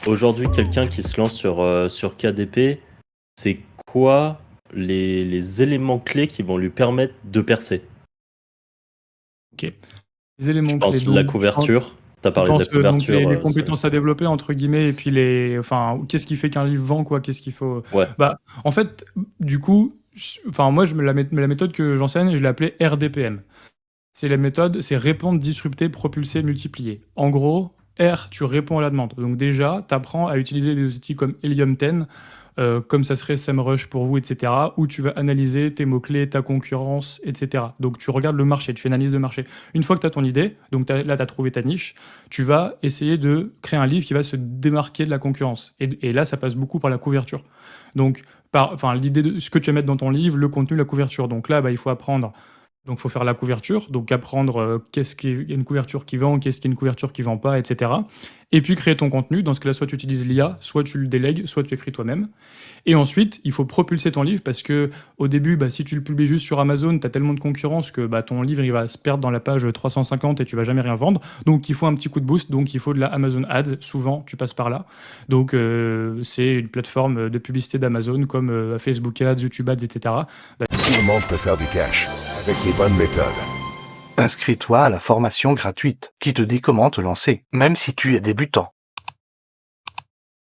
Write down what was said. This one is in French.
Aujourd'hui, quelqu'un qui se lance sur KDP, c'est quoi les éléments clés qui vont lui permettre de percer? Ok. Les Je éléments clés, pense la donc couverture. Tu as tu parlé de la penses donc couverture. les compétences à développer entre guillemets et puis enfin qu'est-ce qui fait qu'un livre vend quoi, qu'est-ce qu'il faut. Ouais, Bah en fait du coup, enfin moi la méthode que j'enseigne, je l'ai appelée RDPM. C'est la méthode, c'est répondre, disrupter, propulser, multiplier. En gros, R, tu réponds à la demande. Donc déjà, tu apprends à utiliser des outils comme Helium 10, comme ça serait SEMrush pour vous, etc., où tu vas analyser tes mots-clés, ta concurrence, etc. Donc tu regardes le marché, tu fais une analyse de marché. Une fois que tu as ton idée, donc là tu as trouvé ta niche, tu vas essayer de créer un livre qui va se démarquer de la concurrence. Et là, ça passe beaucoup par la couverture. Donc, enfin, l'idée de ce que tu vas mettre dans ton livre, le contenu, la couverture. Donc là, bah, il faut apprendre. Donc, il faut faire la couverture, donc apprendre qu'est-ce qui est une couverture qui vend, qu'est-ce qui est une couverture qui vend pas, etc. Et puis créer ton contenu. Dans ce cas-là, soit tu utilises l'IA, soit tu le délègues, soit tu écris toi-même. Et ensuite, il faut propulser ton livre parce que au début, bah, si tu le publies juste sur Amazon, tu as tellement de concurrence que bah, ton livre il va se perdre dans la page 350 et tu vas jamais rien vendre. Donc, il faut un petit coup de boost. Donc, il faut de la Amazon Ads. Souvent, tu passes par là. Donc, c'est une plateforme de publicité d'Amazon comme Facebook Ads, YouTube Ads, etc. Bah, Tout le monde peut faire du cash avec les bonnes méthodes. Inscris-toi à la formation gratuite qui te dit comment te lancer, même si tu es débutant.